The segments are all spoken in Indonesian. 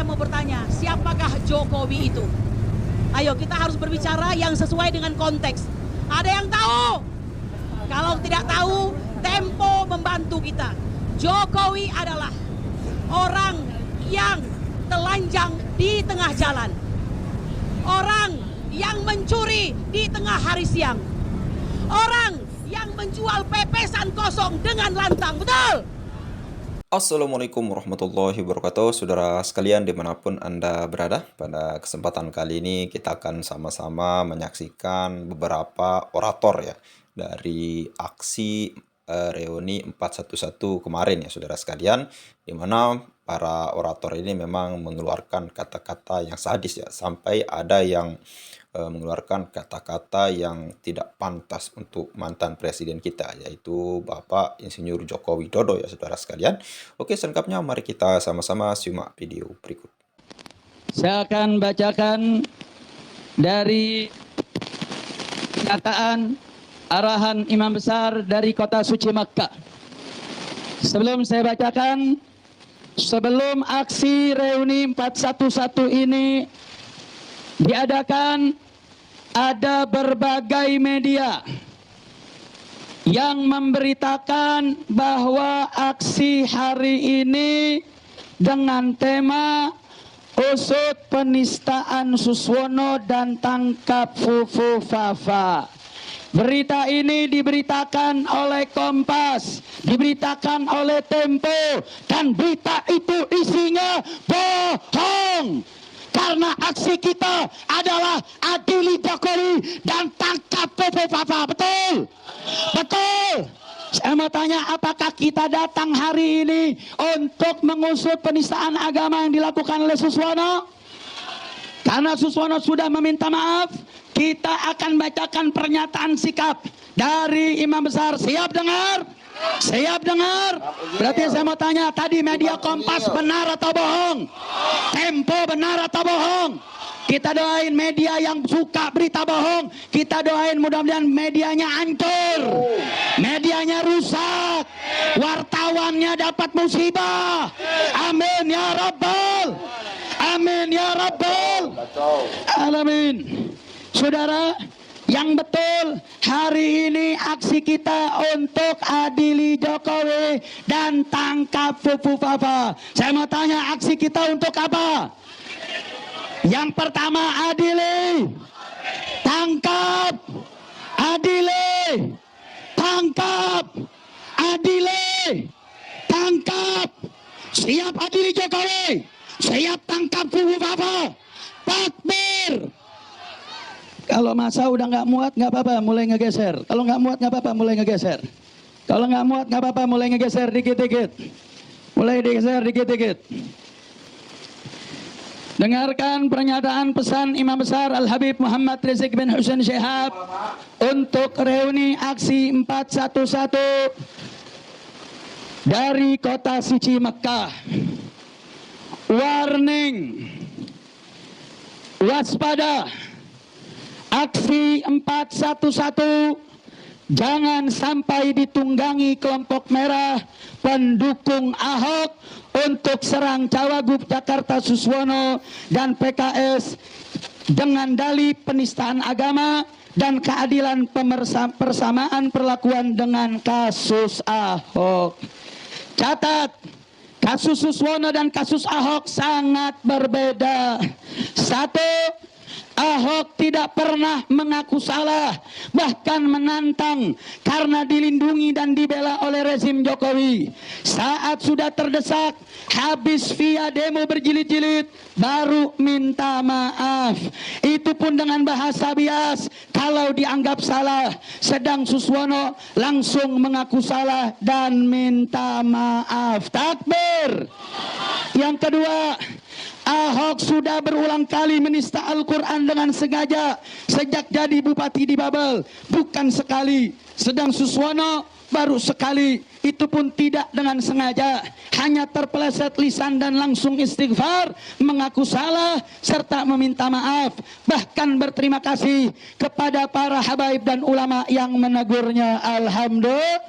mau bertanya, siapakah Jokowi itu? Ayo kita harus berbicara yang sesuai dengan konteks. Ada yang tahu? Kalau tidak tahu, Tempo membantu kita. Jokowi adalah orang yang telanjang di tengah jalan. Orang yang mencuri di tengah hari siang. Orang yang menjual pepesan kosong dengan lantang. Betul? Assalamualaikum warahmatullahi wabarakatuh. Saudara sekalian dimanapun Anda berada, pada kesempatan kali ini kita akan sama-sama menyaksikan beberapa orator ya dari aksi reuni 411 kemarin ya saudara sekalian, di mana para orator ini memang mengeluarkan kata-kata yang sadis ya, sampai ada yang mengeluarkan kata-kata yang tidak pantas untuk mantan presiden kita, yaitu Bapak Insinyur Joko Widodo ya saudara sekalian. Oke, selengkapnya mari kita sama-sama simak video berikut. Saya akan bacakan dari pernyataan arahan Imam Besar dari Kota Suci Makkah. Sebelum saya bacakan, sebelum aksi reuni 411 ini diadakan, ada berbagai media yang memberitakan bahwa aksi hari ini dengan tema usut penistaan Suswono dan tangkap Fufu Fafa. Berita ini diberitakan oleh Kompas, diberitakan oleh Tempo, dan berita itu isinya bohong. Karena aksi kita adalah adili Jokowi dan tangkap Fufu Fafa. Betul? Betul? Saya mau tanya, apakah kita datang hari ini untuk mengusut penistaan agama yang dilakukan oleh Suswono? Karena Suswono sudah meminta maaf, kita akan bacakan pernyataan sikap dari Imam Besar. Siap dengar? Siap dengar? Berarti saya mau tanya, tadi media Kompas benar atau bohong? Tempo benar atau bohong? Kita doain media yang suka berita bohong, kita doain mudah-mudahan medianya hancur, medianya rusak, wartawannya dapat musibah. Amin ya Rabbal, amin ya Rabbal alamin. Saudara, yang betul, hari ini aksi kita untuk adili Jokowi dan tangkap Fufu Fafa. Saya mau tanya, aksi kita untuk apa? Yang pertama, adili, tangkap, adili, tangkap, adili, tangkap. Siap adili Jokowi, siap tangkap Fufu Fafa. Takbir. Kalau masa udah nggak muat, nggak apa-apa, mulai ngegeser. Kalau nggak muat, nggak apa-apa, mulai ngegeser. Kalau nggak muat, nggak apa-apa, mulai ngegeser dikit-dikit. Mulai digeser dikit-dikit. Dengarkan pernyataan pesan Imam Besar Al-Habib Muhammad Rizik bin Husain Syihab untuk reuni aksi 411 dari Kota Suci Mekah. Warning, waspada. Aksi 411 jangan sampai ditunggangi kelompok merah pendukung Ahok untuk serang Cawagup Jakarta Suswono dan PKS dengan dalih penistaan agama dan keadilan persamaan perlakuan dengan kasus Ahok. Catat, kasus Suswono dan kasus Ahok sangat berbeda. Satu, Ahok tidak pernah mengaku salah, bahkan menantang karena dilindungi dan dibela oleh rezim Jokowi. Saat sudah terdesak, habis via demo berjilid-jilid, baru minta maaf. Itu pun dengan bahasa bias kalau dianggap salah. Sedang Suswono langsung mengaku salah dan minta maaf. Takbir. Yang kedua, Ahok sudah berulang kali menista Al-Quran dengan sengaja sejak jadi bupati di Babel. Bukan sekali. Sedang Suswono baru sekali. Itu pun tidak dengan sengaja. Hanya terpeleset lisan dan langsung istighfar, mengaku salah, serta meminta maaf. Bahkan berterima kasih kepada para habaib dan ulama yang menegurnya. Alhamdulillah.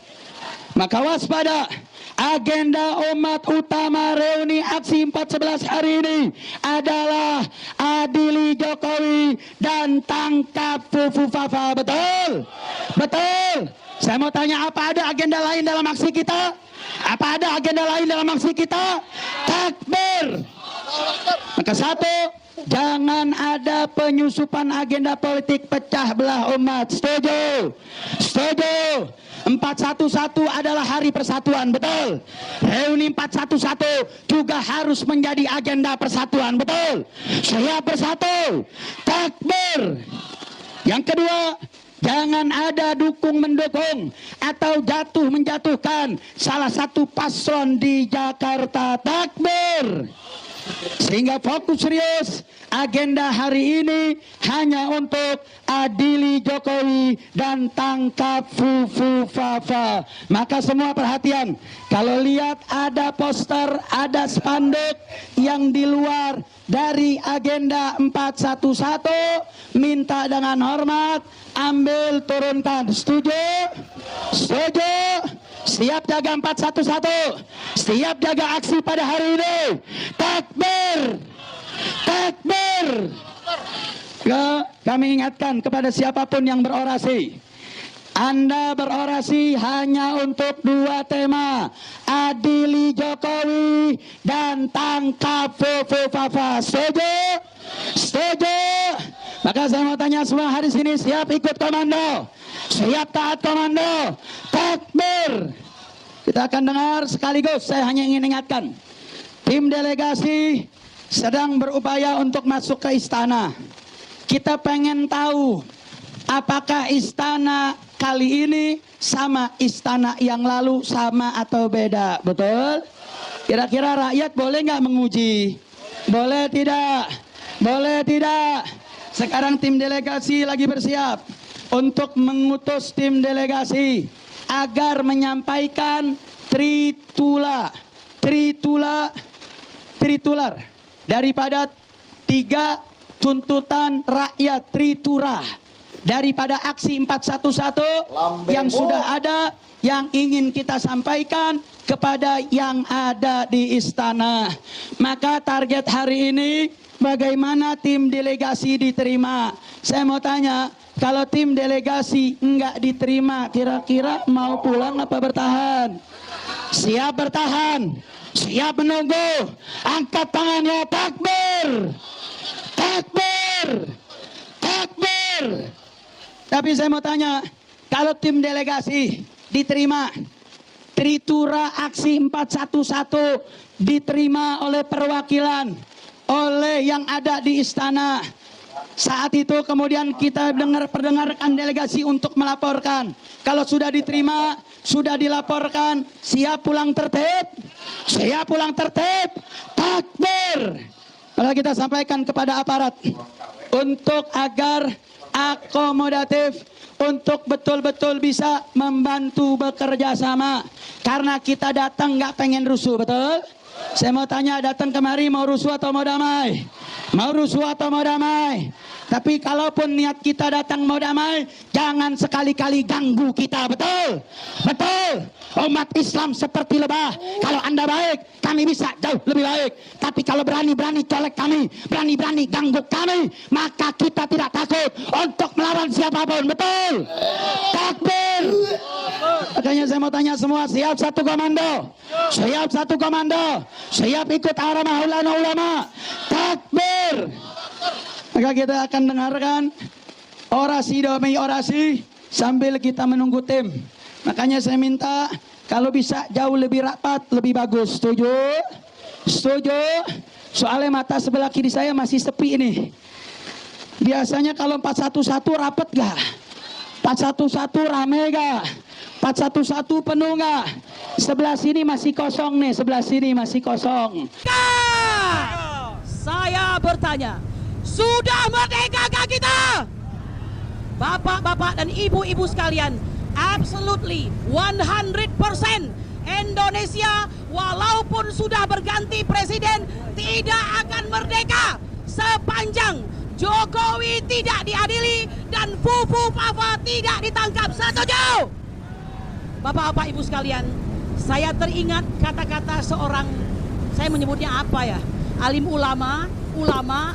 Maka waspada. Agenda umat utama reuni aksi 411 hari ini adalah adili Jokowi dan tangkap Fufu Fafa. Betul? Betul. Saya mau tanya, apa ada agenda lain dalam aksi kita? Apa ada agenda lain dalam aksi kita? Takbir. Maka satu, jangan ada penyusupan agenda politik pecah belah umat. Setuju? Setuju. 411 adalah hari persatuan, betul. Reuni 411 juga harus menjadi agenda persatuan, betul. Siap bersatu. Takbir. Yang kedua, jangan ada dukung mendukung atau jatuh menjatuhkan salah satu paslon di Jakarta. Takbir. Sehingga fokus serius, agenda hari ini hanya untuk adili Jokowi dan tangkap Fufu Fafa. Maka semua perhatian, kalau lihat ada poster, ada spanduk yang di luar dari agenda 411, minta dengan hormat ambil turunkan. Setuju? Setuju? Siap jaga 411, siap jaga aksi pada hari ini. Takbir. Takbir. Kami ingatkan kepada siapapun yang berorasi, Anda berorasi hanya untuk dua tema, adili Jokowi dan tangkap Fufu Fafa. Setuju? Setuju? Maka saya mau tanya semua hari sini, siap ikut komando? Siap taat komando? Takbir. Kita akan dengar sekaligus, saya hanya ingin ingatkan, tim delegasi sedang berupaya untuk masuk ke istana. Kita pengen tahu apakah istana kali ini sama istana yang lalu, sama atau beda, betul? Kira-kira rakyat boleh nggak menguji? Boleh tidak? Boleh tidak? Sekarang tim delegasi lagi bersiap untuk mengutus tim delegasi agar menyampaikan tritular daripada 3 tuntutan rakyat, tritura daripada aksi 411 yang sudah ada, yang ingin kita sampaikan kepada yang ada di istana. Maka target hari ini bagaimana tim delegasi diterima. Saya mau tanya, kalau tim delegasi enggak diterima, kira-kira mau pulang apa bertahan? Siap bertahan, siap menunggu. Angkat tangannya, takbir. Takbir. Takbir. Tapi saya mau tanya, kalau tim delegasi diterima, tritura aksi 411 diterima oleh perwakilan, oleh yang ada di istana. Saat itu kemudian kita perdengarkan delegasi untuk melaporkan. Kalau sudah diterima, sudah dilaporkan, siap pulang tertib? Siap pulang tertib? Takbir. Kalau kita sampaikan kepada aparat untuk agar akomodatif, untuk betul-betul bisa membantu bekerja sama. Karena kita datang nggak pengen rusuh, betul? Saya mau tanya, datang kemari mau rusuh atau mau damai? Mau rusuh atau mau damai? Tapi kalaupun niat kita datang mau damai, jangan sekali-kali ganggu kita, betul? Betul. Umat Islam seperti lebah. Kalau Anda baik, kami bisa jauh lebih baik. Tapi kalau berani-berani colek kami, berani-berani ganggu kami, maka kita tidak takut untuk melawan siapapun, betul? Takbir. Makanya saya mau tanya semua, siap satu komando? Siap satu komando? Siap ikut arah ulama? Takbir. Maka kita akan dengarkan orasi demi orasi sambil kita menunggu tim. Makanya saya minta kalau bisa jauh lebih rapat, lebih bagus. Setuju? Setuju? Soalnya mata sebelah kiri saya masih sepi ini. Biasanya kalau 411 rapat gak? 411 rame gak? 411 penuh gak? Sebelah sini masih kosong nih, sebelah sini masih kosong. Saya bertanya, sudah merdekakah kita? Bapak-bapak dan ibu-ibu sekalian, absolutely 100% Indonesia walaupun sudah berganti presiden tidak akan merdeka sepanjang Jokowi tidak diadili dan Fufu Fafa tidak ditangkap. Setuju? Bapak-bapak ibu sekalian, Saya teringat kata-kata seorang, saya menyebutnya apa ya, alim ulama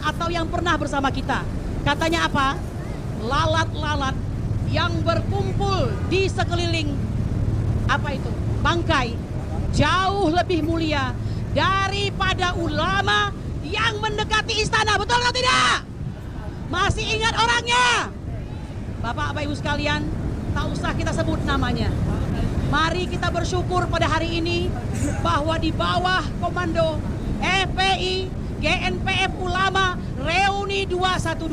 atau yang pernah bersama kita. Katanya apa? Lalat-lalat yang berkumpul di sekeliling apa itu? Bangkai jauh lebih mulia daripada ulama yang mendekati istana. Betul atau tidak? Masih ingat orangnya? Bapak Ibu sekalian, tak usah kita sebut namanya. Mari kita bersyukur pada hari ini bahwa di bawah komando FPI, GNPF Ulama Reuni 212,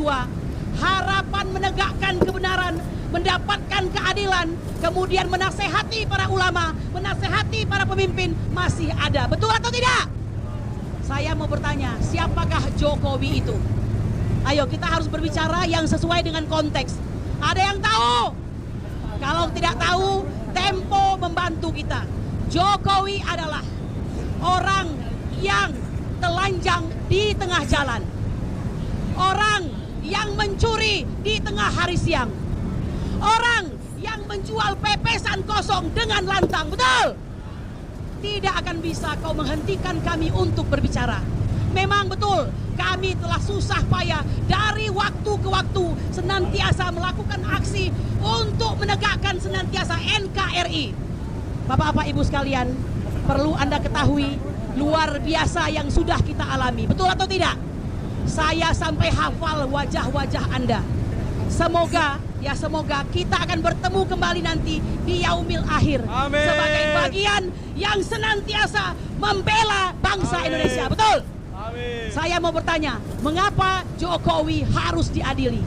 harapan menegakkan kebenaran, mendapatkan keadilan, kemudian menasehati para ulama, menasehati para pemimpin masih ada. Betul atau tidak? Saya mau bertanya, siapakah Jokowi itu? Ayo kita harus berbicara yang sesuai dengan konteks. Ada yang tahu? Kalau tidak tahu, Tempo membantu kita. Jokowi adalah orang yang telanjang di tengah jalan. Orang yang mencuri di tengah hari siang. Orang yang menjual pepesan kosong dengan lantang. Betul? Tidak akan bisa kau menghentikan kami untuk berbicara. Memang betul, kami telah susah payah dari waktu ke waktu senantiasa melakukan aksi untuk menegakkan senantiasa NKRI. Bapak-bapak ibu sekalian, perlu Anda ketahui luar biasa yang sudah kita alami. Betul atau tidak? Saya sampai hafal wajah-wajah Anda. Semoga kita akan bertemu kembali nanti di yaumil akhir. Amin. Sebagai bagian yang senantiasa membela bangsa Amin. Indonesia. Betul? Amin. Saya mau bertanya, mengapa Jokowi harus diadili?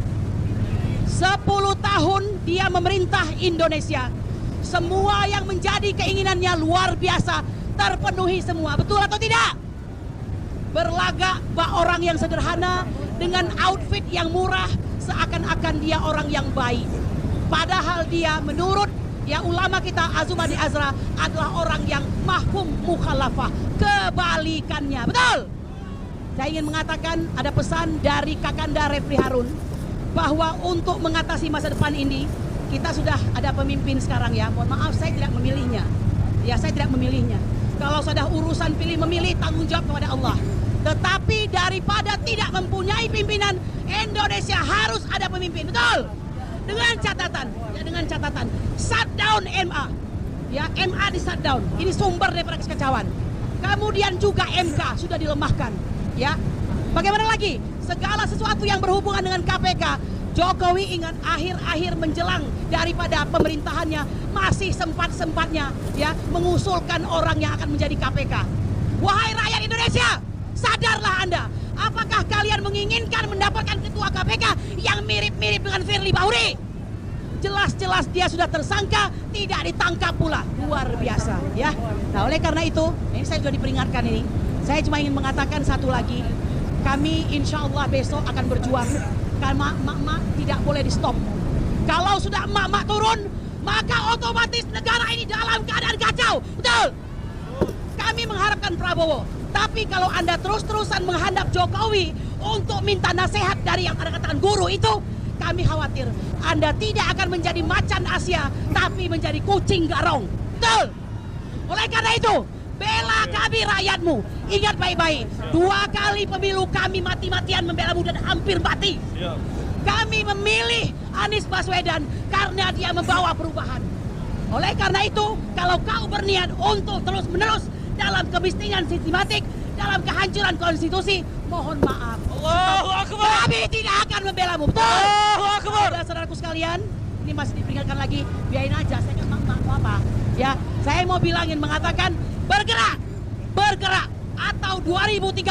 10 tahun dia memerintah Indonesia. Semua yang menjadi keinginannya luar biasa, terpenuhi semua. Betul atau tidak? Berlagak bak orang yang sederhana dengan outfit yang murah, seakan-akan dia orang yang baik. Padahal dia menurut ulama kita Azumani Azra adalah orang yang mahkum mukhalafah. Kebalikannya. Betul? Saya ingin mengatakan ada pesan dari Kakanda Refri Harun bahwa untuk mengatasi masa depan ini kita sudah ada pemimpin sekarang ya. Mohon maaf saya tidak memilihnya. Ya saya tidak memilihnya. Kalau sudah urusan pilih memilih tanggung jawab kepada Allah. Tetapi daripada tidak mempunyai pimpinan, Indonesia harus ada pemimpin. Betul? Dengan catatan shutdown MA. Ya, MA di shutdown. Ini sumber daripada kekacauan. Kemudian juga MK sudah dilemahkan. Ya, bagaimana lagi? Segala sesuatu yang berhubungan dengan KPK, Jokowi ingat akhir-akhir menjelang daripada pemerintahannya masih sempat-sempatnya ya mengusulkan orang yang akan menjadi KPK. Wahai rakyat Indonesia, sadarlah Anda. Apakah kalian menginginkan mendapatkan ketua KPK yang mirip-mirip dengan Firly Bahuri? Jelas-jelas dia sudah tersangka, tidak ditangkap pula. Luar biasa ya. Nah oleh karena itu, ini saya sudah diperingatkan ini. Saya cuma ingin mengatakan satu lagi. Kami insya Allah besok akan berjuang. Karena emak-emak tidak boleh di stop. Kalau sudah emak-emak turun, maka otomatis negara ini dalam keadaan kacau. Betul? Kami mengharapkan Prabowo. Tapi kalau Anda terus-terusan menghadap Jokowi untuk minta nasihat dari yang Anda katakan guru itu, kami khawatir Anda tidak akan menjadi macan Asia, tapi menjadi kucing garong. Betul? Oleh karena itu, bela kami rakyatmu. Ingat baik-baik, 2 kali pemilu kami mati-matian membelamu dan hampir mati. Kami memilih Anies Baswedan karena dia membawa perubahan. Oleh karena itu, kalau kau berniat untuk terus-menerus dalam kemiskinan sistematik, dalam kehancuran konstitusi, mohon maaf. Allahu Akbar. Kami tidak akan membelamu. Betul? Allahu Akbar. Saudaraku sekalian, ini masih diperingatkan lagi, biarin aja, saya kan mau apa. Ya, saya mau bilangin mengatakan bergerak atau 2030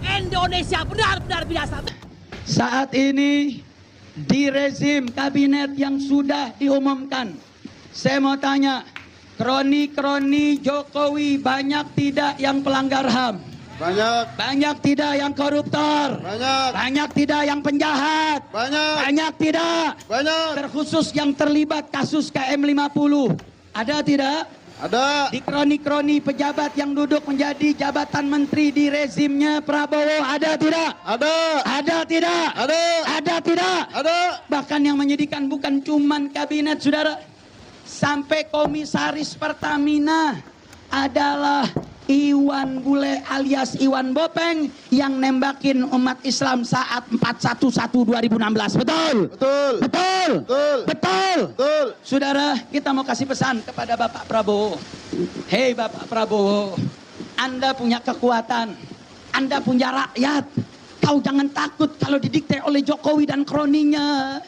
Indonesia benar-benar binasa. Saat ini di rezim kabinet yang sudah diumumkan, saya mau tanya, kroni-kroni Jokowi banyak tidak yang pelanggar HAM? Banyak. Banyak tidak yang koruptor? Banyak. Banyak tidak yang penjahat? Banyak. Banyak tidak? Banyak. Terkhusus yang terlibat kasus KM50. Ada tidak? Ada. Di kroni-kroni pejabat yang duduk menjadi jabatan menteri di rezimnya Prabowo, ada tidak? Ada. Ada tidak? Ada. Ada tidak? Ada. Bahkan yang menyedihkan bukan cuman kabinet, saudara, sampai komisaris Pertamina adalah Iwan Bule alias Iwan Bopeng yang nembakin umat Islam saat 411 2016. Betul? Betul. Betul? Betul. Betul? Betul. Saudara, kita mau kasih pesan kepada Bapak Prabowo. Hei Bapak Prabowo, Anda punya kekuatan, Anda punya rakyat. Kau jangan takut kalau didikte oleh Jokowi dan kroninya.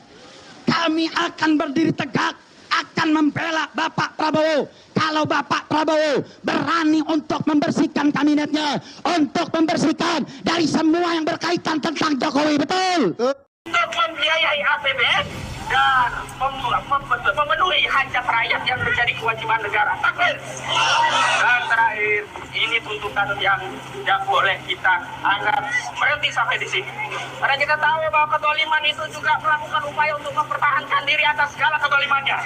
Kami akan berdiri tegak, akan membela Bapak Prabowo. Kalau Bapak Prabowo berani untuk membersihkan kabinetnya, untuk membersihkan dari semua yang berkaitan tentang Jokowi. Betul? Untuk membiayai APBN dan memenuhi hajat rakyat yang menjadi kewajiban negara. Takbir. Dan terakhir, ini tuntutan yang tidak boleh kita anggap berhenti sampai di sini. Karena kita tahu bahwa kedoliman itu juga melakukan upaya untuk mempertahankan diri atas segala kedolimannya.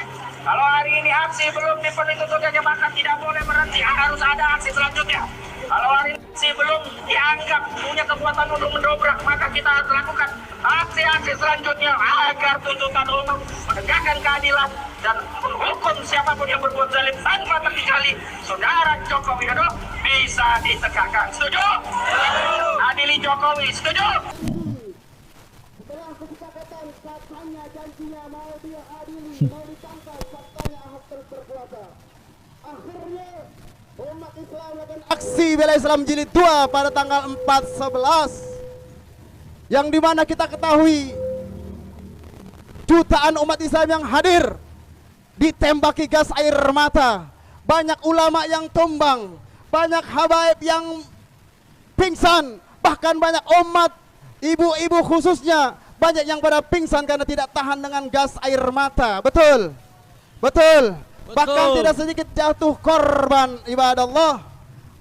Kalau hari ini aksi belum dipenuhi tuntutannya, maka tidak boleh berhenti, harus ada aksi selanjutnya. Kalau hari ini aksi belum dianggap punya kekuatan untuk mendobrak, maka kita harus lakukan aksi-aksi selanjutnya agar tuntutan umum menegakkan keadilan dan menghukum siapapun yang berbuat zalim tanpa terkecuali saudara Joko Widodo bisa ditegakkan. Setuju? Adili Jokowi, setuju? Setelah kesepakatan katanya janjinya mau dia adili, mau ditangkap faktanya Ahok terus berkuasa. Akhirnya umat Islam akan Aksi bela Islam jilid 2 pada tanggal 4/11 yang dimana kita ketahui jutaan umat Islam yang hadir ditembaki gas air mata, banyak ulama yang tumbang, banyak habaib yang pingsan, bahkan banyak umat ibu-ibu khususnya banyak yang pada pingsan karena tidak tahan dengan gas air mata. Betul? Betul. Bahkan tidak sedikit jatuh korban ibadah Allah.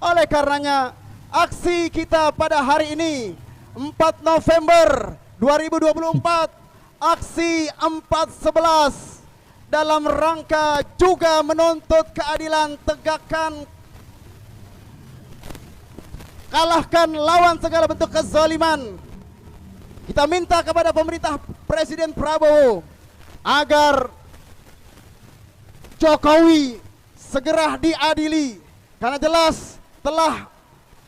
Oleh karenanya aksi kita pada hari ini 4 November 2024, aksi 4/11 dalam rangka juga menuntut keadilan, tegakkan, kalahkan lawan segala bentuk kezaliman. Kita minta kepada pemerintah Presiden Prabowo agar Jokowi segera diadili karena jelas telah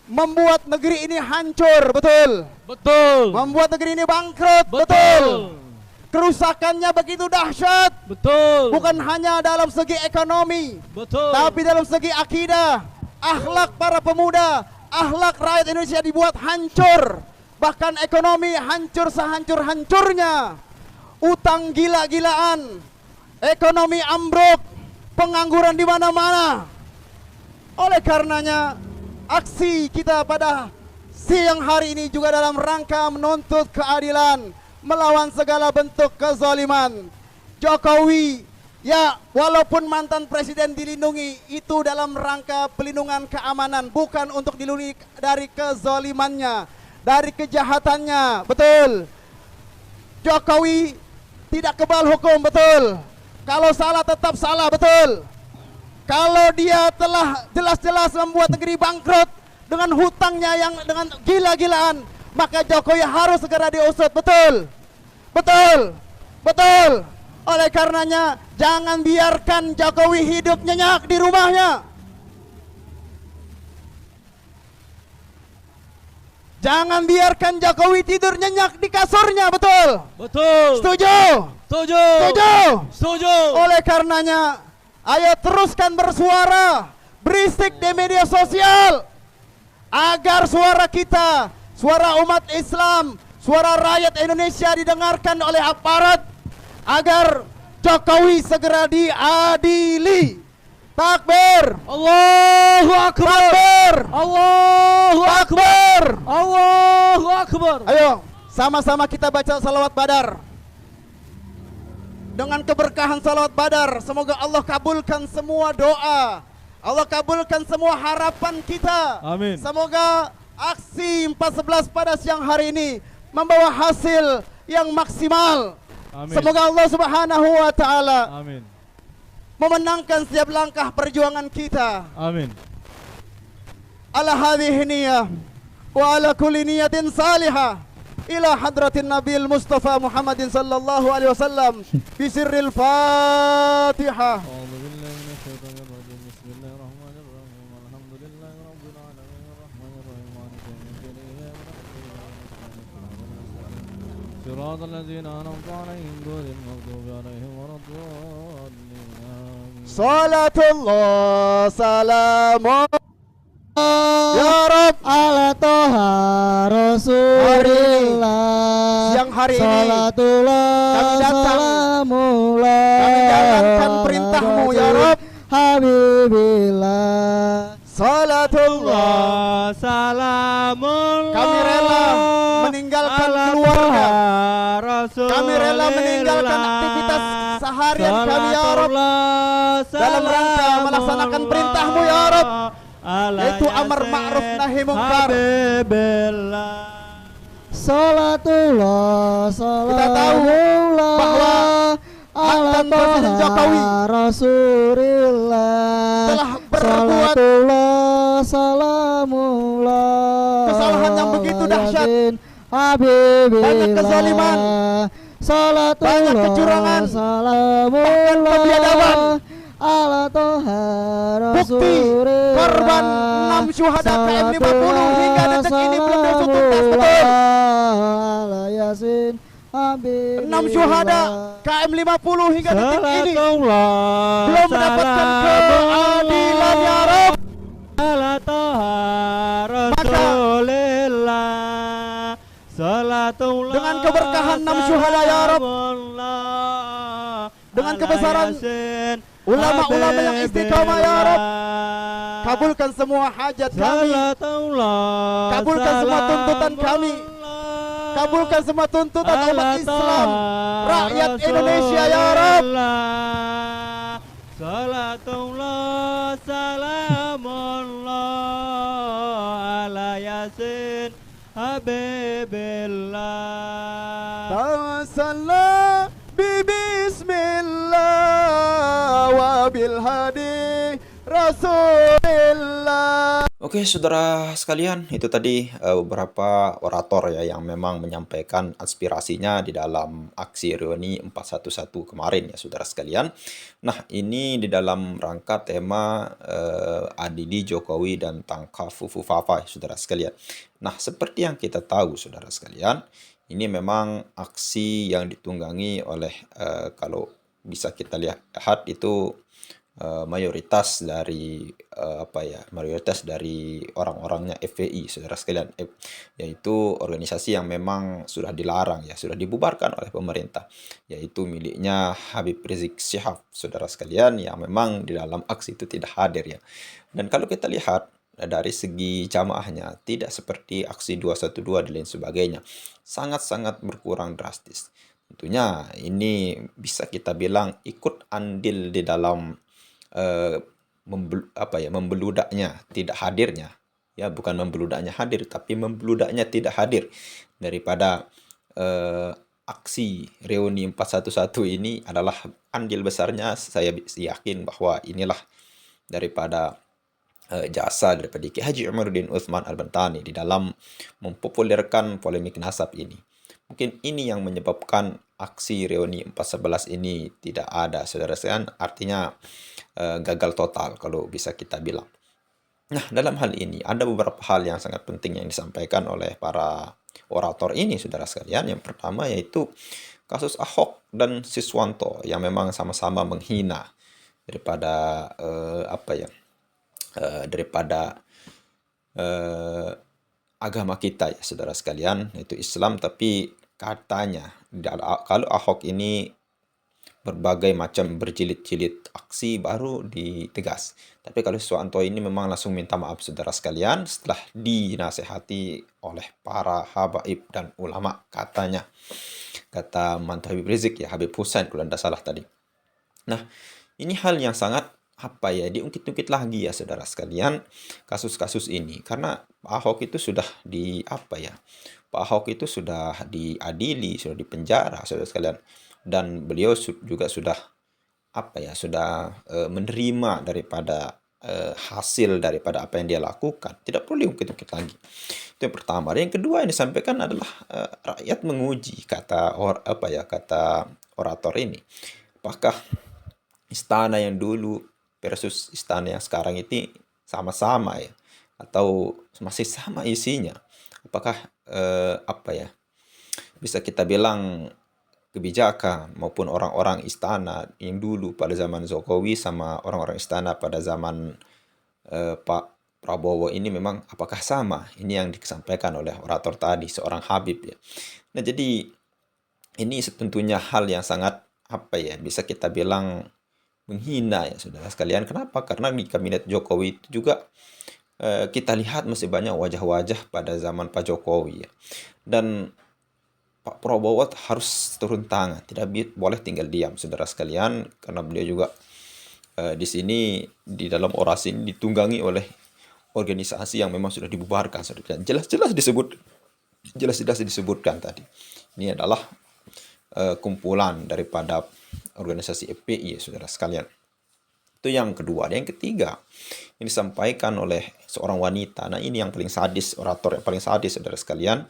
membuat negeri ini hancur. Betul? Betul. Membuat negeri ini bangkrut. Betul? Kerusakannya begitu dahsyat. Betul. Bukan hanya dalam segi ekonomi, Betul. tapi dalam segi akidah, akhlak para pemuda, akhlak rakyat Indonesia dibuat hancur. Bahkan ekonomi hancur sehancur-hancurnya. Utang gila-gilaan, ekonomi ambruk, pengangguran di mana-mana. Oleh karenanya, aksi kita pada siang hari ini juga dalam rangka menuntut keadilan, melawan segala bentuk kezaliman. Jokowi, ya walaupun mantan presiden dilindungi, itu dalam rangka pelindungan keamanan, bukan untuk dilindungi dari kezalimannya, dari kejahatannya. Betul? Jokowi tidak kebal hukum. Betul? Kalau salah tetap salah. Betul? Kalau dia telah jelas-jelas membuat negeri bangkrut dengan hutangnya yang dengan gila-gilaan, maka Jokowi harus segera diusut. Betul? Betul? Betul? Oleh karenanya jangan biarkan Jokowi hidup nyenyak di rumahnya. Jangan biarkan Jokowi tidur nyenyak di kasurnya. Betul? Betul. Setuju? Setuju. Setuju? Setuju. Oleh karenanya, ayo teruskan bersuara, berisik di media sosial, agar suara kita, suara umat Islam, suara rakyat Indonesia didengarkan oleh aparat, agar Jokowi segera diadili. Takbir! Allahu Akbar. Takbir! Allahu Akbar. Takbir! Allahu Akbar. Ayo, sama-sama kita baca salawat badar. Dengan keberkahan salawat badar, semoga Allah kabulkan semua doa, Allah kabulkan semua harapan kita. Amin. Semoga aksi 4/11 pada siang hari ini membawa hasil yang maksimal. Amin. Semoga Allah Subhanahu wa taala Amin. memenangkan setiap langkah perjuangan kita. Amin. Ala hadhihi niyah wa ala kulli niyatin salihah ila hadratin Nabil Mustafa Muhammadin sallallahu alaihi wasallam bi sirril Fatihah. A'udzu billahi minasyaitonir rajim. Bismillahirrahmanirrahim. صراط الذين أنعمت عليهم غير المغضوب عليهم ولا الضالين آمين. Salatullah salamun ya Rabb ala toha rasulillah. Siang hari ini Salatullah kami datang, salamullah kami jalankan perintahmu ya Rabb. Habibillah. Salatullah, Salamun kami rela meninggalkan keluarga, kami rela meninggalkan aktivitas seharian kami ya Rabb, dalam rangka melaksanakan perintahmu ya Rabb, yaitu amar ma'ruf nahi mungkar. Salatullah Kita tahu bahwa mantan Presiden Jokowi Rasulillah telah berbuat Salatullah salamullah kesalahan yang begitu dahsyat, Habibillah. banyak kezaliman, Salatullah banyak kecurangan, salamullah bahkan pembiadaban. ala toha Bukti rasulillah. korban 6 syuhada KM 50 hingga detik ini belum diusut tuntas, betul. Ala Yasin 6 syuhada KM 50 hingga detik ini belum mendapatkan keadilan ya Rabb. Dengan keberkahan 6 syuhada ya Rabb, dengan kebesaran ulama-ulama yang istiqomah ya Rabb, kabulkan semua hajat kami, kabulkan semua tuntutan kami, kabulkan semua tuntutan umat Islam, rakyat Indonesia ya Rabb. Salatullah salamullah ala Yasin Habibillah. Tawassalna bismillah wa bil hadi Rasulillah. Oke, saudara sekalian, itu tadi beberapa orator ya yang memang menyampaikan aspirasinya di dalam aksi reuni 411 kemarin ya, saudara sekalian. Nah, ini di dalam rangka tema Adili Jokowi dan Tangka Fufu Fafa, saudara sekalian. Nah, seperti yang kita tahu, saudara sekalian, ini memang aksi yang ditunggangi oleh kalau bisa kita lihat itu mayoritas dari mayoritas dari orang-orangnya FPI, saudara sekalian, yaitu organisasi yang memang sudah dilarang ya, sudah dibubarkan oleh pemerintah, yaitu miliknya Habib Rizik Syihab, saudara sekalian, yang memang di dalam aksi itu tidak hadir ya. Dan kalau kita lihat dari segi jamaahnya tidak seperti aksi 212 dan lain sebagainya, sangat-sangat berkurang drastis. Tentunya ini bisa kita bilang ikut andil di dalam membeludaknya tidak hadirnya ya, bukan membeludaknya hadir tapi membeludaknya tidak hadir daripada aksi reuni 411 ini adalah andil besarnya. Saya yakin bahwa inilah daripada jasa daripada Ki Haji Umaruddin Utsman Al-Bantani di dalam mempopulerkan polemik nasab ini. Mungkin ini yang menyebabkan aksi reuni 411 ini tidak ada, saudara sekalian, artinya gagal total kalau bisa kita bilang. Nah, dalam hal ini ada beberapa hal yang sangat penting yang disampaikan oleh para orator ini, saudara sekalian. Yang pertama yaitu kasus Ahok dan Siswanto yang memang sama-sama menghina daripada daripada agama kita ya, saudara sekalian, yaitu Islam. Tapi katanya kalau Ahok ini berbagai macam berjilid-jilid aksi baru ditegas. Tapi kalau Siswanto ini memang langsung minta maaf, saudara sekalian, setelah dinasehati oleh para habaib dan ulama, katanya. Kata mantu Habib Rizik ya, Habib Husain kalau tidak salah tadi. Nah, ini hal yang sangat diungkit-ungkit lagi ya, saudara sekalian, kasus-kasus ini. Karena Pak Ahok itu sudah Pak Ahok itu sudah diadili, sudah dipenjara, saudara sekalian. Dan beliau juga sudah menerima daripada hasil daripada apa yang dia lakukan. Tidak perlu diungkit-ungkit lagi. Itu yang pertama. Dan yang kedua yang disampaikan adalah rakyat menguji, kata orator ini. Apakah istana yang dulu versus istana yang sekarang ini sama-sama ya, atau masih sama isinya? Apakah bisa kita bilang kebijakan maupun orang-orang istana yang dulu pada zaman Jokowi sama orang-orang istana pada zaman Pak Prabowo ini memang apakah sama? Ini yang disampaikan oleh orator tadi, seorang Habib ya. Nah, jadi ini tentunya hal yang sangat bisa kita bilang menghina ya saudara sekalian. Kenapa? Karena di kabinet Jokowi itu juga kita lihat masih banyak wajah-wajah pada zaman Pak Jokowi ya. Dan Pak Prabowo harus turun tangan, tidak boleh tinggal diam saudara sekalian, karena beliau juga di sini di dalam orasi ini ditunggangi oleh organisasi yang memang sudah dibubarkan saudara. Jelas-jelas disebutkan tadi. Ini adalah kumpulan daripada organisasi FPI saudara sekalian. Itu yang kedua. Yang ketiga, ini disampaikan oleh seorang wanita. Nah, ini yang paling sadis, orator yang paling sadis saudara sekalian.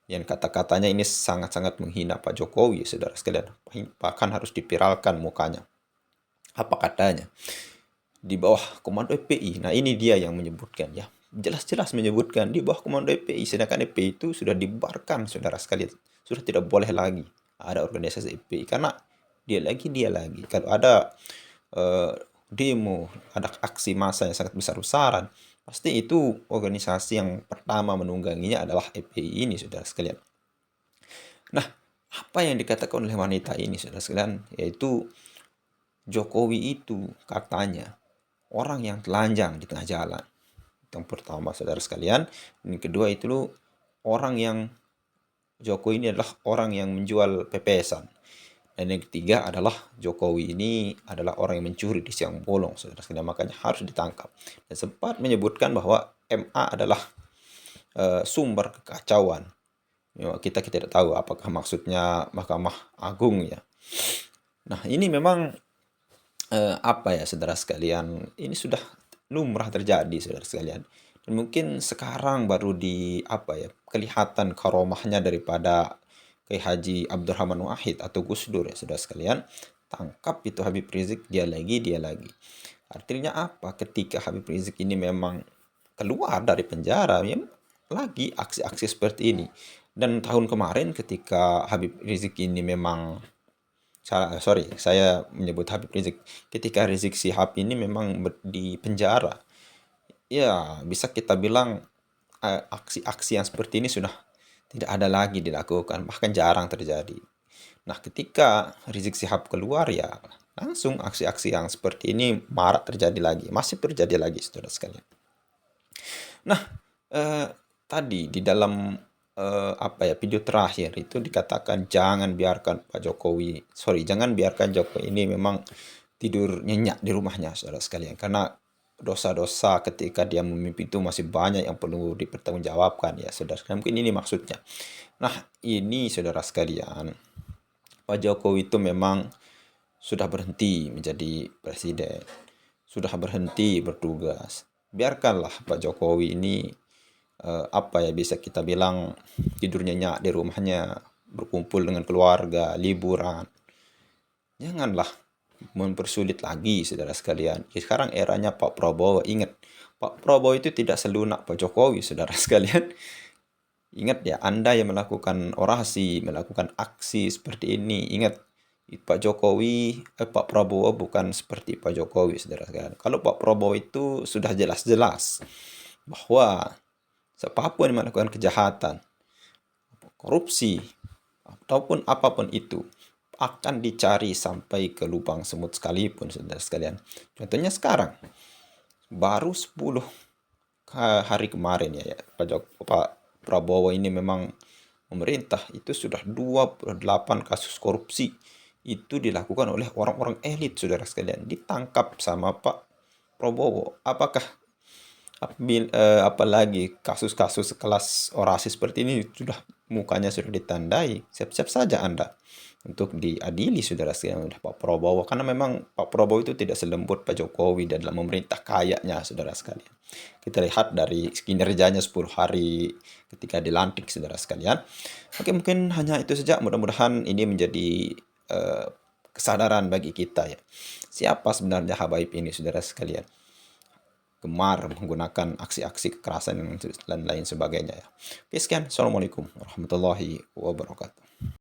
Yang kata-katanya ini sangat-sangat menghina Pak Jokowi saudara sekalian. Bahkan harus dipiralkan mukanya. Apa katanya? Di bawah komando FPI. Nah, ini dia yang menyebutkan ya. Jelas-jelas menyebutkan di bawah komando FPI. Sedangkan FPI itu sudah dibubarkan saudara sekalian. Sudah tidak boleh lagi ada organisasi FPI. Karena dia lagi. Kalau ada demo, ada aksi massa yang sangat besar-besaran, pasti itu organisasi yang pertama menungganginya adalah FPI ini saudara sekalian. Nah, apa yang dikatakan oleh wanita ini saudara sekalian, yaitu Jokowi itu katanya orang yang telanjang di tengah jalan. Yang pertama saudara sekalian. Yang kedua itu orang yang Jokowi ini adalah orang yang menjual pepesan. Dan yang ketiga adalah Jokowi ini adalah orang yang mencuri di siang bolong saudara sekalian, makanya harus ditangkap. Dan sempat menyebutkan bahwa MA adalah sumber kekacauan. Kita tidak tahu apakah maksudnya Mahkamah Agung ya. Nah, ini memang saudara sekalian, ini sudah lumrah terjadi saudara sekalian. Dan mungkin sekarang baru kelihatan karomahnya daripada Kiai Haji Abdurrahman Wahid atau Gus Dur ya saudara sekalian. Tangkap itu Habib Rizik, dia lagi. Artinya apa? Ketika Habib Rizik ini memang keluar dari penjara, ya lagi aksi-aksi seperti ini. Dan tahun kemarin ketika Habib Rizik ini memang saya menyebut Habib Rizik, ketika Rizik Syihab ini memang di penjara, ya bisa kita bilang aksi-aksi yang seperti ini sudah tidak ada lagi dilakukan, bahkan jarang terjadi. Nah, ketika Rizik Syihab keluar ya langsung aksi-aksi yang seperti ini marak terjadi lagi, masih terjadi lagi saudara sekalian. Nah, tadi di dalam video terakhir itu dikatakan jangan biarkan Jokowi ini memang tidur nyenyak di rumahnya saudara sekalian, karena dosa-dosa ketika dia memimpin itu masih banyak yang perlu dipertanggungjawabkan ya saudara sekalian. Mungkin ini maksudnya. Nah, ini saudara sekalian, Pak Jokowi itu memang sudah berhenti menjadi presiden, sudah berhenti bertugas. Biarkanlah Pak Jokowi ini bisa kita bilang tidur nyenyak di rumahnya, berkumpul dengan keluarga, liburan. Janganlah mempersulit lagi saudara sekalian. Sekarang eranya Pak Prabowo. Ingat, Pak Prabowo itu tidak selunak Pak Jokowi saudara sekalian. Ingat ya, Anda yang melakukan orasi, melakukan aksi seperti ini, ingat Pak Prabowo bukan seperti Pak Jokowi saudara sekalian. Kalau Pak Prabowo itu sudah jelas-jelas bahwa siapapun yang melakukan kejahatan, korupsi ataupun apapun itu akan dicari sampai ke lubang semut sekalipun saudara sekalian. Contohnya sekarang baru 10 hari kemarin ya Pak Prabowo ini memang pemerintah itu sudah 28 kasus korupsi itu dilakukan oleh orang-orang elit saudara sekalian, ditangkap sama Pak Prabowo. Apalagi kasus-kasus kelas orasi seperti ini mukanya sudah ditandai, siap-siap saja Anda untuk diadili saudara sekalian oleh Pak Prabowo, karena memang Pak Prabowo itu tidak selembut Pak Jokowi dalam memerintah kayaknya saudara sekalian. Kita lihat dari kinerjanya 10 hari ketika dilantik saudara sekalian. Oke, mungkin hanya itu saja. Mudah-mudahan ini menjadi kesadaran bagi kita ya. Siapa sebenarnya habaib ini saudara sekalian? Gemar menggunakan aksi-aksi kekerasan dan lain sebagainya ya. Oke, sekian. Assalamualaikum warahmatullahi wabarakatuh.